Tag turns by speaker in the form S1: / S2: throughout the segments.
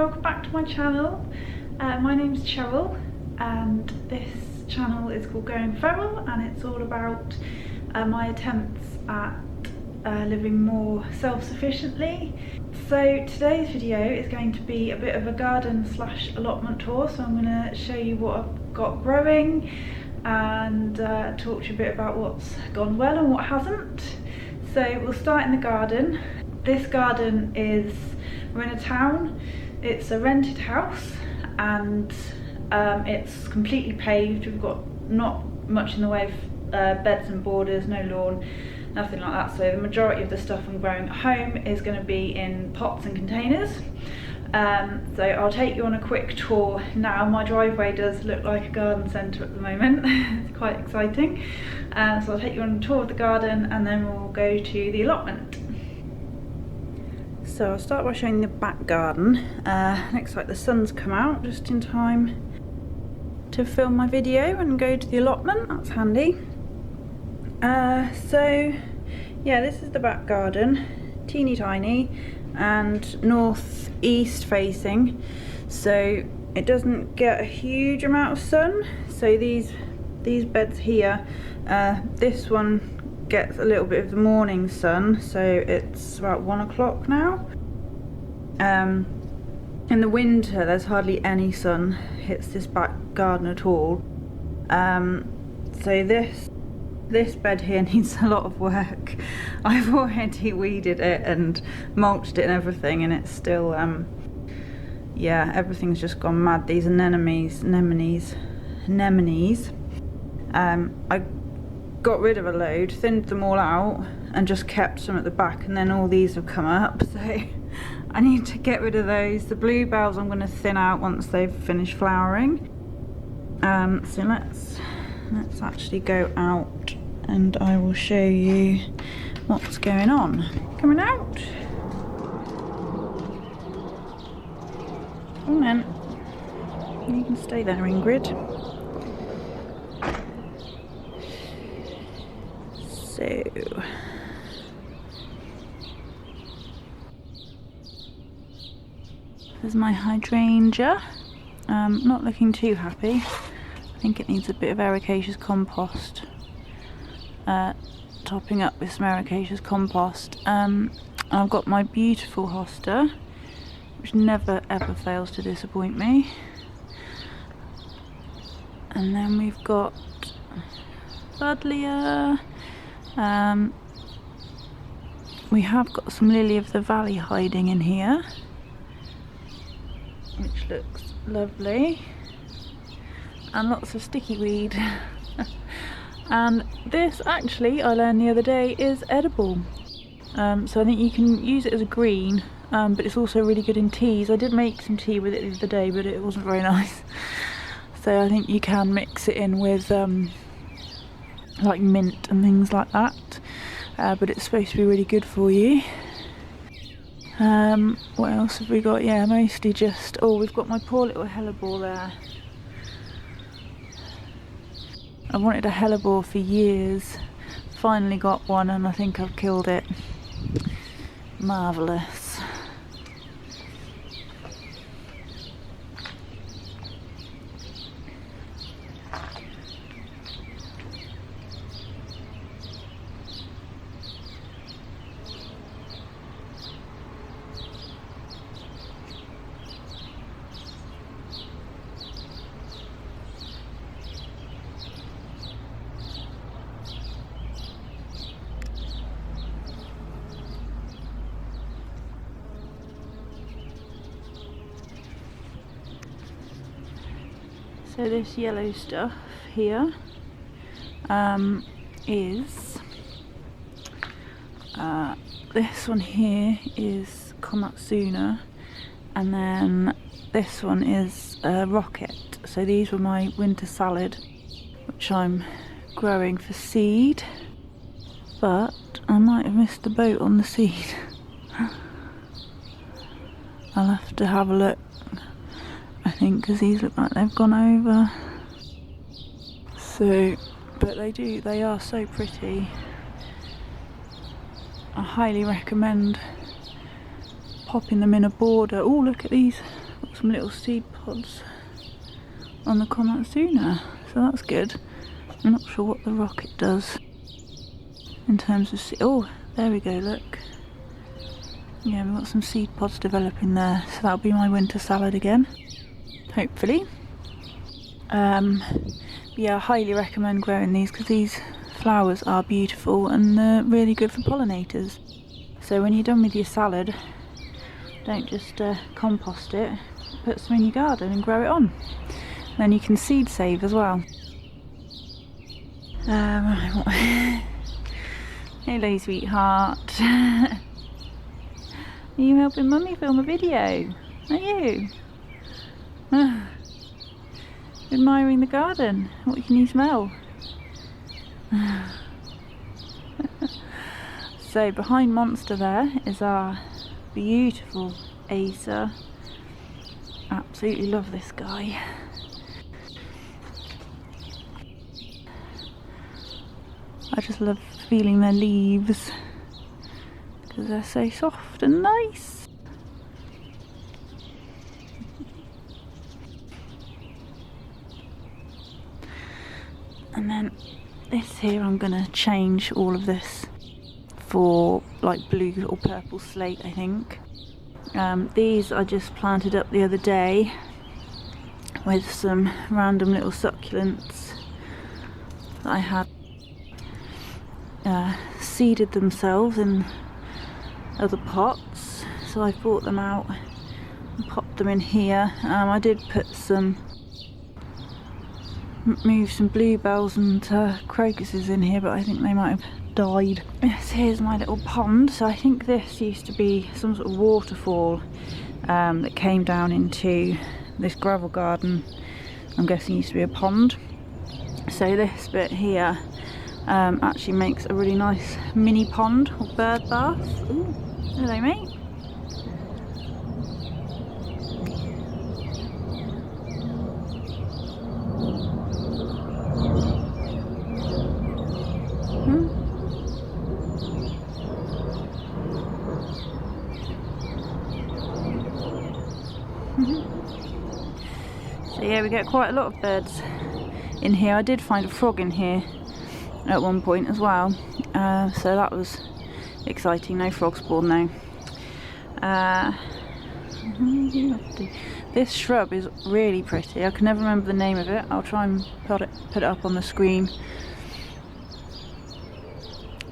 S1: welcome back to my channel. My name's Cheryl and this channel is called Going Feral, and it's all about my attempts at living more self-sufficiently. So today's video is going to be a bit of a garden / allotment tour, so I'm going to show you what I've got growing and talk to you a bit about what's gone well and what hasn't. So we'll start in the garden. This garden is, we're in a town, it's a rented house and it's completely paved. We've got not much in the way of beds and borders, no lawn, nothing like that. So the majority of the stuff I'm growing at home is going to be in pots and containers. So I'll take you on a quick tour now. My driveway does look like a garden centre at the moment. It's quite exciting. So I'll take you on a tour of the garden and then we'll go to the allotment. So I'll start by showing the back garden. Looks like the sun's come out just in time to film my video and go to the allotment. That's handy. So yeah, this is the back garden, teeny tiny and northeast facing, so it doesn't get a huge amount of sun. So these beds here, this one gets a little bit of the morning sun, so it's about 1 o'clock now. In the winter there's hardly any sun hits this back garden at all. So this bed here needs a lot of work. I've already weeded it and mulched it and everything, and it's still yeah, everything's just gone mad. These anemones. I got rid of a load, thinned them all out and just kept some at the back, and then all these have come up, so I need to get rid of those. The bluebells I'm going to thin out once they've finished flowering. So let's actually go out and I will show you what's going on. Coming out. Come on, you can stay there, Ingrid. So there's my hydrangea. Not looking too happy. I think it needs a bit of ericaceous compost. Topping up with some ericaceous compost. I've got my beautiful hosta, which never ever fails to disappoint me. And then we've got Buddleia. We have got some lily of the valley hiding in here, which looks lovely, and lots of sticky weed. And this, actually, I learned the other day, is edible. So I think you can use it as a green, but it's also really good in teas. I did make some tea with it the other day, but it wasn't very nice. So I think you can mix it in with like mint and things like that, but it's supposed to be really good for you. What else have we got? Yeah, mostly just, oh, we've got my poor little hellebore there. I wanted a hellebore for years, finally got one, and I think I've killed it. Marvellous. So this yellow stuff here is this one here is Komatsuna, and then this one is Rocket. So these were my winter salad, which I'm growing for seed, but I might have missed the boat on the seed. I'll have to have a look, I think, because these look like they've gone over. So, but they are so pretty. I highly recommend popping them in a border. Oh, look at these Got some little seed pods on the Komatsuna, so that's good. I'm not sure what the rocket does in terms of oh, there we go, look. Yeah, we've got some seed pods developing there, so that'll be my winter salad again, hopefully. Yeah, I highly recommend growing these because these flowers are beautiful and they're really good for pollinators. So when you're done with your salad, don't just compost it, put some in your garden and grow it on. Then you can seed save as well. Hello, sweetheart. Are you helping Mummy film a video? Are you? Admiring the garden. What can you smell? So behind Monster there is our beautiful Acer. Absolutely love this guy. I just love feeling their leaves because they're so soft and nice. And then this here, I'm gonna change all of this for like blue or purple slate, I think. These I just planted up the other day with some random little succulents that I had seeded themselves in other pots, so I brought them out and popped them in here. I did put move some bluebells and crocuses in here, but I think they might have died. Yes, here's my little pond. So I think this used to be some sort of waterfall that came down into this gravel garden. I'm guessing used to be a pond. So this bit here actually makes a really nice mini pond or bird bath. Ooh, hello mate. So yeah, we get quite a lot of birds in here. I did find a frog in here at one point as well, so that was exciting. No frog spawn though. This shrub is really pretty. I can never remember the name of it. I'll try and put it up on the screen.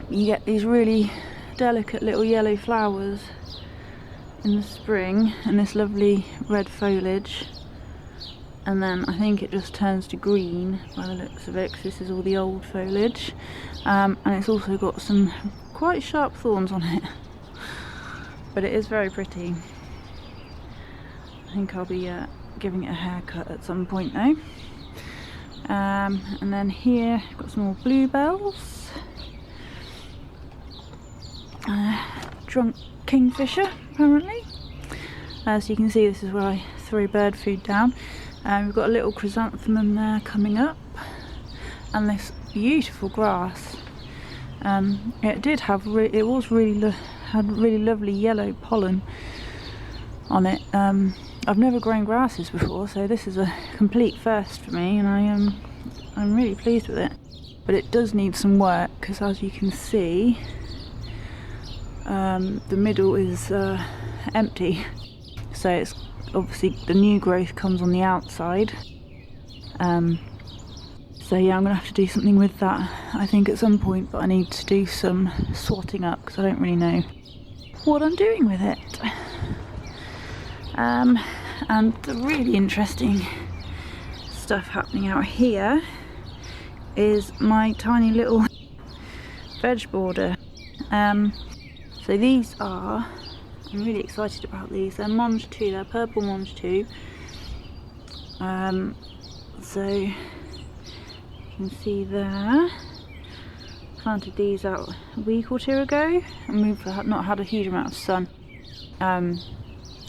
S1: You get these really delicate little yellow flowers in the spring and this lovely red foliage, and then I think it just turns to green by the looks of it, 'cause this is all the old foliage, and it's also got some quite sharp thorns on it, but it is very pretty. I think I'll be giving it a haircut at some point though. And then here I've got some more bluebells, drunk kingfisher apparently. So you can see this is where I throw bird food down. We've got a little chrysanthemum there coming up, and this beautiful grass. It did have had really lovely yellow pollen on it. I've never grown grasses before, so this is a complete first for me, and I'm really pleased with it. But it does need some work because, as you can see, the middle is empty, so it's obviously the new growth comes on the outside. So yeah, I'm gonna have to do something with that I think at some point, but I need to do some swatting up because I don't really know what I'm doing with it. And the really interesting stuff happening out here is my tiny little veg border. So these are, I'm really excited about these. They're Monge 2, they're purple Monge 2. So you can see there, planted these out a week or two ago, and we've not had a huge amount of sun.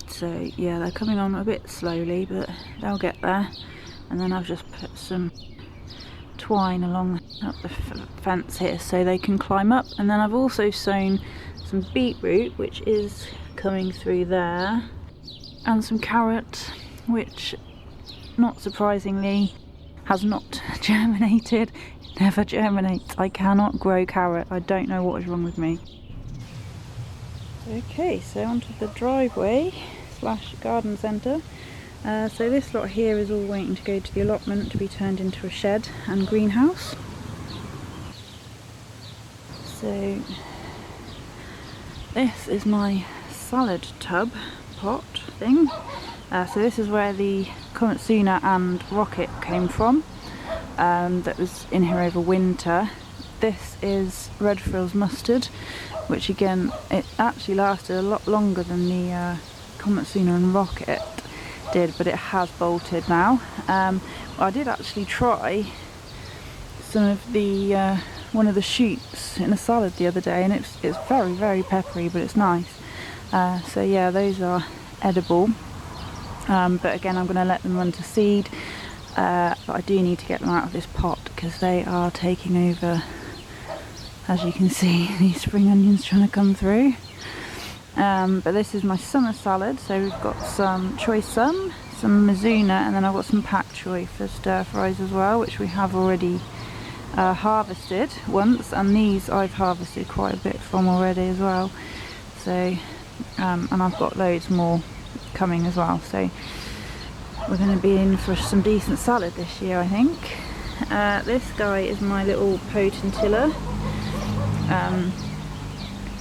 S1: So yeah, they're coming on a bit slowly, but they'll get there. And then I've just put some twine along up the fence here so they can climb up. And then I've also sown some beetroot, which is coming through there. and some carrot, which not surprisingly has not germinated. It never germinates. I cannot grow carrot. I don't know what is wrong with me. Okay, so onto the driveway slash garden centre. So this lot here is all waiting to go to the allotment to be turned into a shed and greenhouse. So this is my salad tub pot thing. So this is where the Komatsuna and rocket came from, that was in here over winter. This is Red Frills mustard, which again, it actually lasted a lot longer than the Komatsuna and rocket did, but it has bolted now. I did actually try some of the one of the shoots in a salad the other day, and it's very, very peppery, but it's nice. So yeah, those are edible. But again, I'm going to let them run to seed, but I do need to get them out of this pot because they are taking over. As you can see, these spring onions trying to come through. But this is my summer salad, so we've got some choy some mizuna, and then I've got some pak choy for stir fries as well, which we have already harvested once, and these I've harvested quite a bit from already as well. So, and I've got loads more coming as well, so we're going to be in for some decent salad this year, I think. This guy is my little potentilla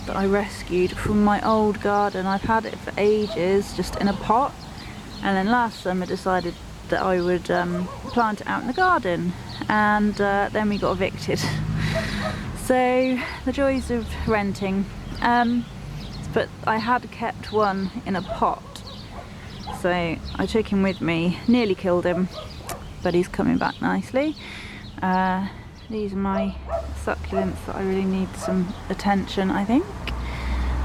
S1: that I rescued from my old garden. I've had it for ages, just in a pot, and then last summer decided that I would plant it out in the garden, and then we got evicted. So the joys of renting. But I had kept one in a pot, so I took him with me, nearly killed him, but he's coming back nicely. These are my succulents that I really need some attention, I think.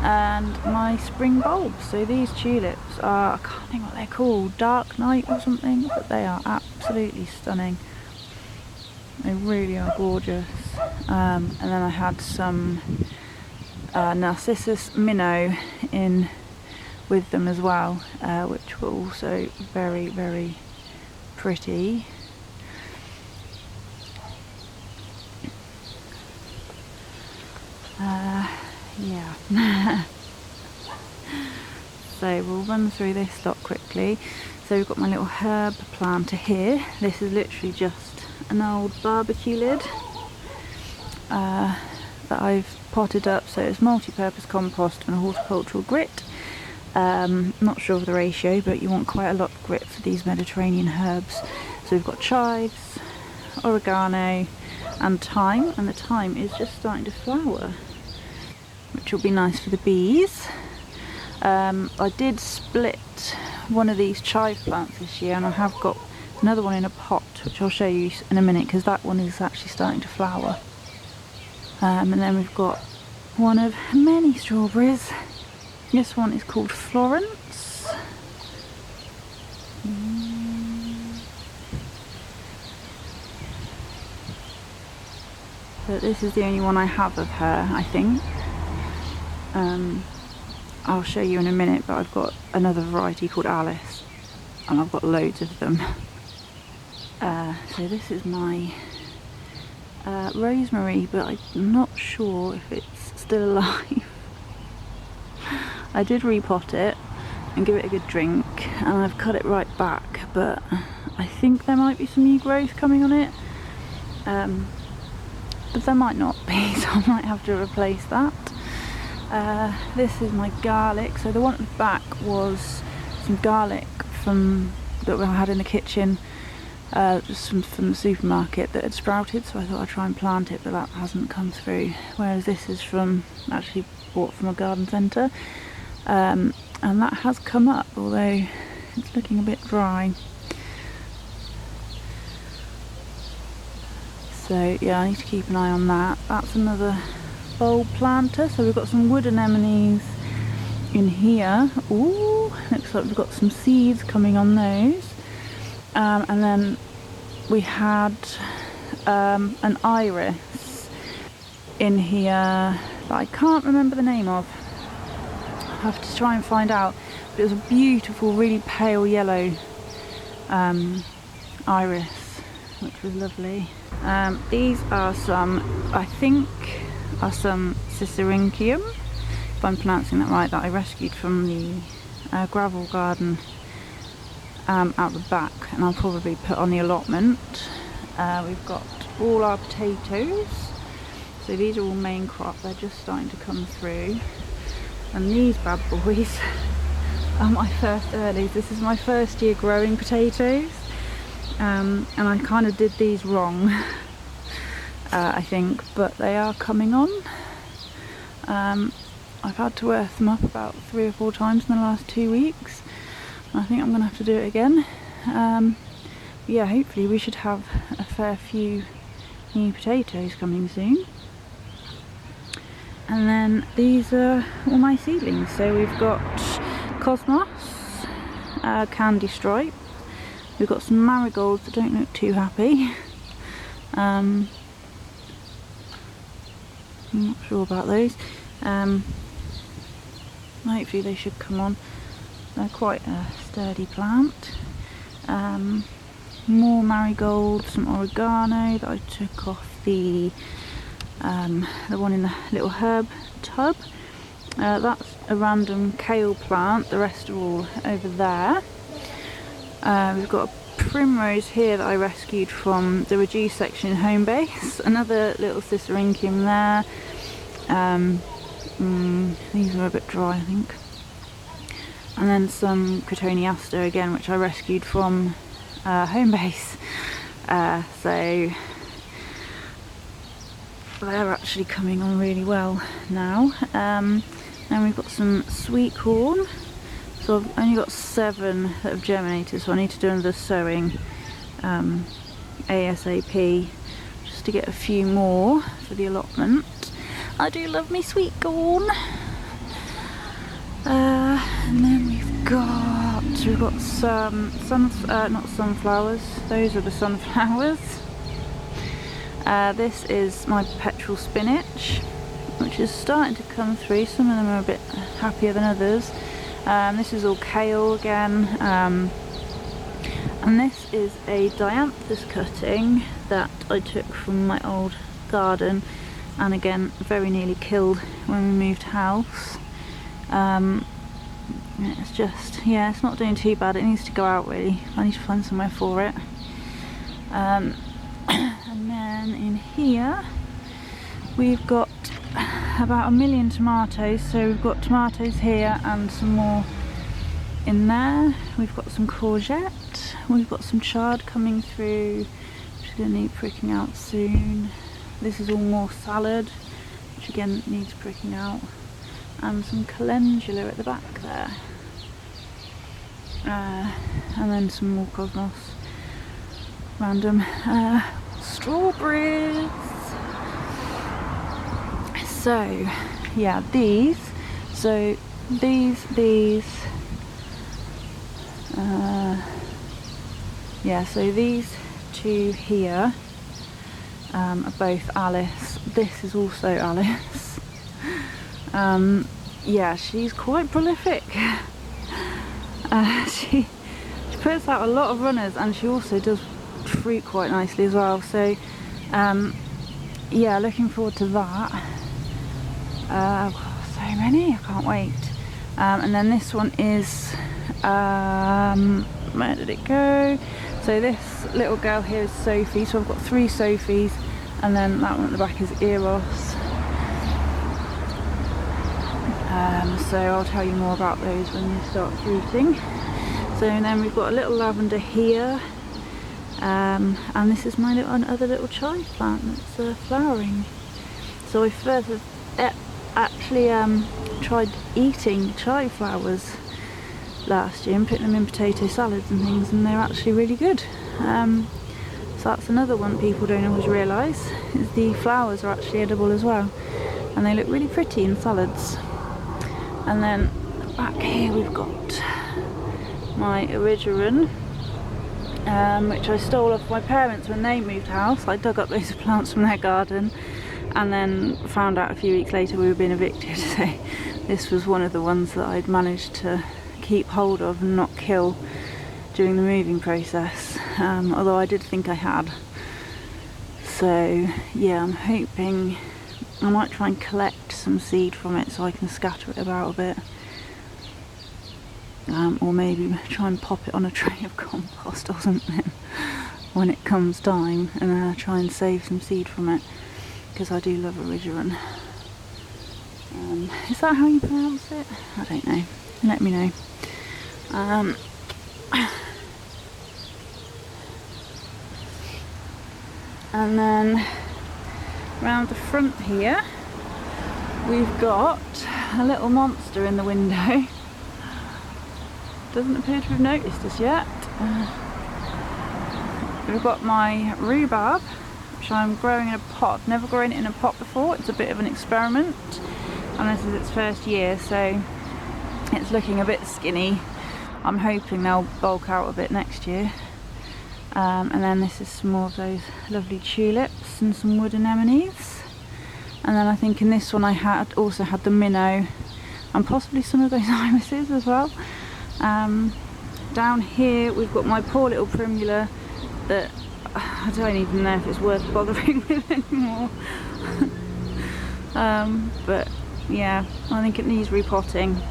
S1: And my spring bulbs. So these tulips are, I can't think what they're called, Dark Night or something, but they are absolutely stunning. They really are gorgeous. And then I had some Narcissus minnow in with them as well, which were also very, very pretty. Yeah. So we'll run through this lot quickly. So we've got my little herb planter here. This is literally just an old barbecue lid that I've potted up, so it's multi-purpose compost and a horticultural grit. Not sure of the ratio, but you want quite a lot of grit for these Mediterranean herbs. So we've got chives, oregano and thyme, and the thyme is just starting to flower, which will be nice for the bees. I did split one of these chive plants this year, and I have got another one in a pot, which I'll show you in a minute, because that one is actually starting to flower. And then we've got one of many strawberries. This one is called Florence. But this is the only one I have of her, I think. I'll show you in a minute, but I've got another variety called Alice, and I've got loads of them. So this is my rosemary, but I'm not sure if it's still alive. I did repot it and give it a good drink, and I've cut it right back, but I think there might be some new growth coming on it, but there might not be, so I might have to replace that. This is my garlic. So the one at the back was some garlic that I had in the kitchen, just from the supermarket that had sprouted, so I thought I'd try and plant it, but that hasn't come through. Whereas this is actually bought from a garden centre, and that has come up, although it's looking a bit dry. So yeah, I need to keep an eye on that. That's another bulb planter. So we've got some wood anemones in here. Ooh, looks like we've got some seeds coming on those. And then we had an iris in here that I can't remember the name of. I'll have to try and find out. It was a beautiful, really pale yellow iris, which was lovely. These are some, I think, are some Cicericium, if I'm pronouncing that right, that I rescued from the gravel garden out the back, and I'll probably put on the allotment. We've got all our potatoes, so these are all main crop, they're just starting to come through. And these bad boys are my first earlies. This is my first year growing potatoes, and I kind of did these wrong, I think, but they are coming on. I've had to earth them up about 3 or 4 times in the last 2 weeks. I think I'm going to have to do it again. Yeah, hopefully we should have a fair few new potatoes coming soon. And then these are all my seedlings. So we've got Cosmos, Candy Stripe. We've got some marigolds that don't look too happy. I'm not sure about those. Hopefully they should come on. They're quite a sturdy plant. More marigold, some oregano that I took off the one in the little herb tub. That's a random kale plant, the rest are all over there. We've got a primrose here that I rescued from the reduced section in home base. Another little Cicericium there. These are a bit dry, I think. And then some Crotoniaster again, which I rescued from home base. So they're actually coming on really well now. Then we've got some sweet corn. So I've only got 7 that have germinated, so I need to do another sowing ASAP just to get a few more for the allotment. I do love me sweet corn. And then we've got some not sunflowers, those are the sunflowers. This is my perpetual spinach, which is starting to come through. Some of them are a bit happier than others. This is all kale again, and this is a dianthus cutting that I took from my old garden, and again very nearly killed when we moved house. It's just, yeah, it's not doing too bad. It needs to go out really. I need to find somewhere for it. And then in here we've got about 1 million tomatoes. So we've got tomatoes here and some more in there. We've got some courgette. We've got some chard coming through, which is going to need pricking out soon. This is all more salad, which again needs pricking out. And some calendula at the back there, and then some more Cosmos random strawberries. So yeah, these yeah, so these 2 here are both Alice. This is also Alice. Yeah, she's quite prolific. She puts out a lot of runners, and she also does fruit quite nicely as well. So yeah, looking forward to that. So many, I can't wait. And then this one is where did it go? So this little girl here is Sophie. So I've got 3 Sophies, and then that one at the back is Eros. So I'll tell you more about those when they start fruiting. So then we've got a little lavender here, and this is my other little chive plant that's flowering. So I first actually tried eating chive flowers last year and putting them in potato salads and things, and they're actually really good. So that's another one people don't always realise, is the flowers are actually edible as well, and they look really pretty in salads. And then back here we've got my Erigeron, which I stole off my parents when they moved house. I dug up those plants from their garden and then found out a few weeks later we were being evicted. So this was one of the ones that I'd managed to keep hold of and not kill during the moving process, although I did think I had. So yeah, I'm hoping I might try and collect some seed from it so I can scatter it about a bit, or maybe try and pop it on a tray of compost or something when it comes time, and try and save some seed from it, because I do love alizarin. Is that how you pronounce it? I don't know. Let me know. And then around the front here, we've got a little monster in the window. Doesn't appear to have noticed us yet. We've got my rhubarb, which I'm growing in a pot. I've never grown it in a pot before. It's a bit of an experiment, and this is its first year, so it's looking a bit skinny. I'm hoping they'll bulk out a bit next year. And then this is some more of those lovely tulips and some wood anemones. And then I think in this one I also had the minnow and possibly some of those irises as well. Down here we've got my poor little primula that I don't even know if it's worth bothering with anymore. But yeah, I think it needs repotting.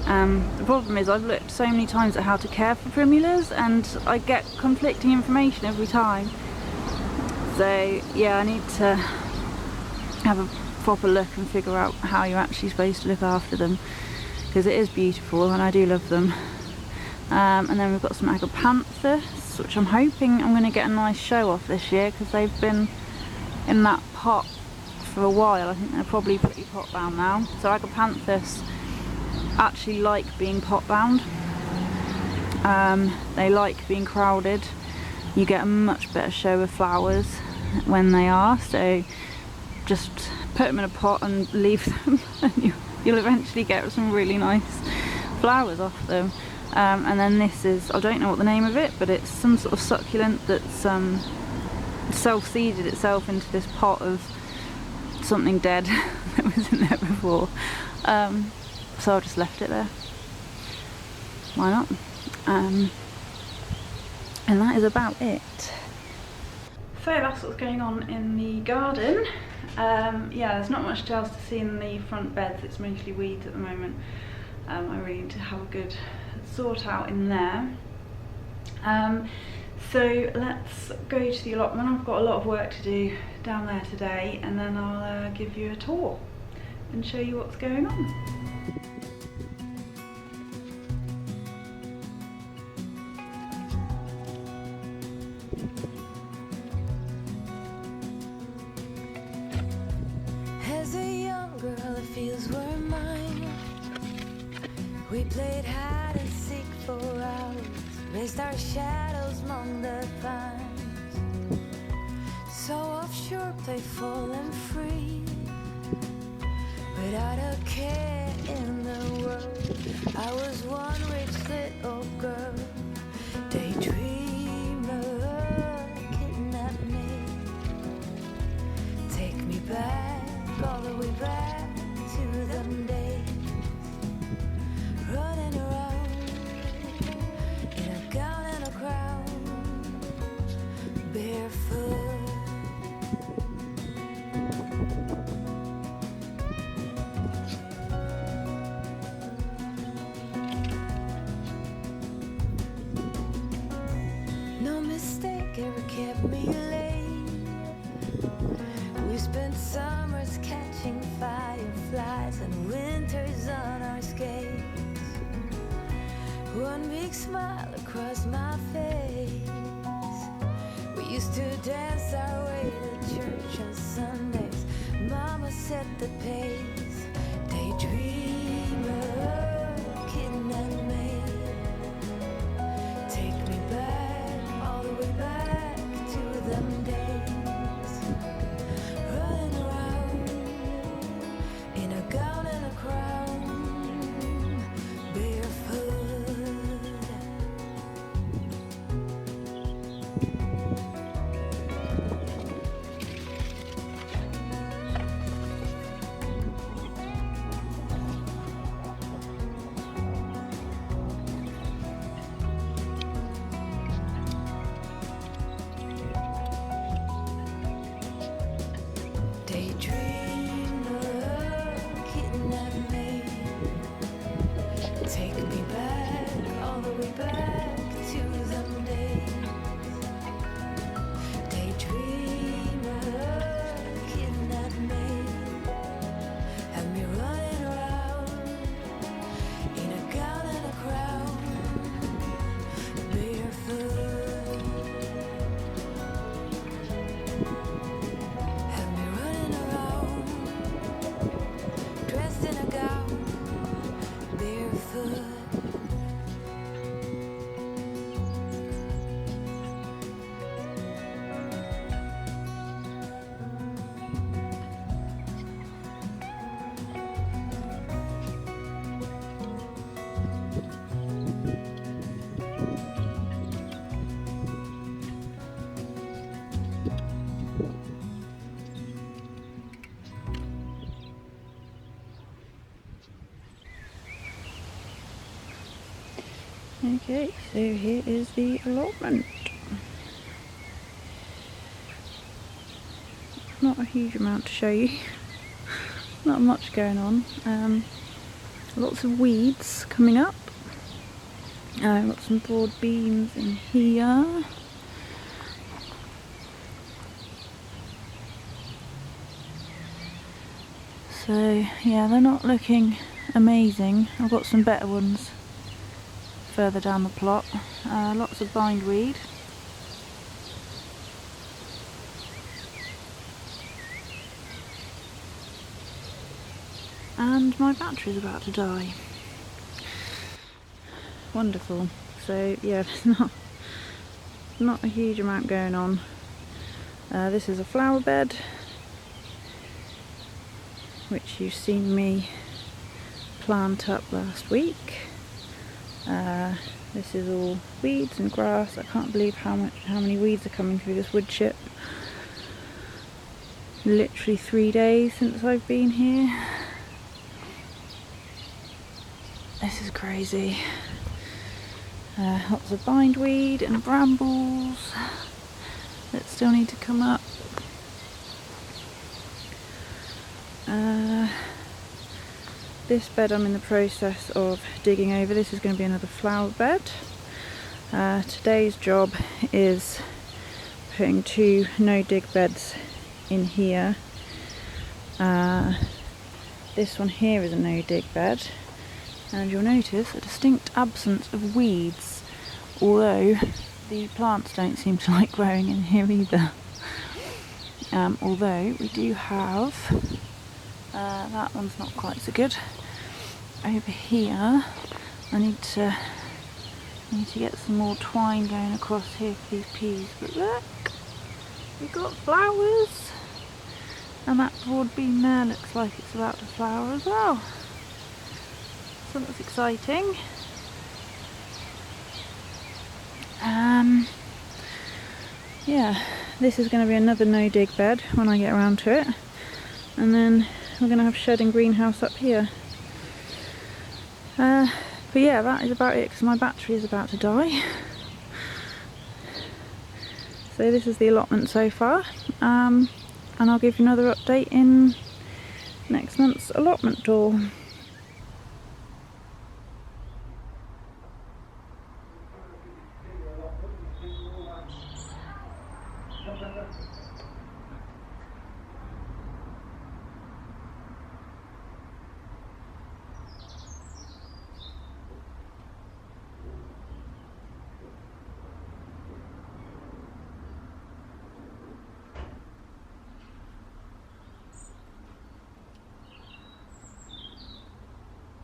S1: The problem is I've looked so many times at how to care for primulas and I get conflicting information every time. So yeah, I need to have a proper look and figure out how you're actually supposed to look after them, because it is beautiful and I do love them. And then we've got some agapanthus, which I'm hoping I'm going to get a nice show off this year, because they've been in that pot for a while. I think they're probably pretty pot bound now. So agapanthus actually like being pot bound. They like being crowded. You get a much better show of flowers when they are, so just put them in a pot and leave them and you'll eventually get some really nice flowers off them. And then this is, I don't know what the name of it, but it's some sort of succulent that's self-seeded itself into this pot of something dead that was in there before. So I just left it there. Why not? And that is about it. So that's what's going on in the garden. Yeah, there's not much else to see in the front beds. It's mostly weeds at the moment. I really need to have a good sort out in there. So let's go to the allotment. I've got a lot of work to do down there today, and then I'll give you a tour and show you what's going on.
S2: As a young girl, the fields were mine. We played hide and seek for hours, raised our shadows among the pines. So offshore, playful and free, without a care in the world. I was one rich little girl, daydreamer, kidnap me, take me back, all the way back to them days, running around in a gown and a crown, barefoot. No mistake ever kept me late. We spent summers catching fireflies and winters on our skates. One big smile across my face. We used to dance our way to church on Sundays. Mama set the pace. Daydreamer, kidnap me, take me back, all the way back to them days, running around in a gown and a crown, barefoot.
S1: Okay, so here is the allotment. Not a huge amount to show you. Not much going on. Lots of weeds coming up. I've got some broad beans in here. So yeah, they're not looking amazing. I've got some better ones further down the plot. Lots of bindweed. And my battery's about to die. Wonderful. So yeah, there's not a huge amount going on. This is a flower bed, which you've seen me plant up last week. This is all weeds and grass. I can't believe how many weeds are coming through this wood chip. Literally 3 days since I've been here. This is crazy. Lots of bindweed and brambles that still need to come up. This bed I'm in the process of digging over. This is going to be another flower bed. Today's job is putting 2 no-dig beds in here. This one here is a no-dig bed, and you'll notice a distinct absence of weeds, although the plants don't seem to like growing in here either. Although we do have, that one's not quite so good. Over here, I need to get some more twine going across here for these peas. But look, we've got flowers, and that broad bean there looks like it's about to flower as well. So that's exciting. Yeah, this is going to be another no-dig bed when I get around to it, and then we're going to have shed and greenhouse up here. But yeah, that is about it, because my battery is about to die. So this is the allotment so far, and I'll give you another update in next month's allotment tour.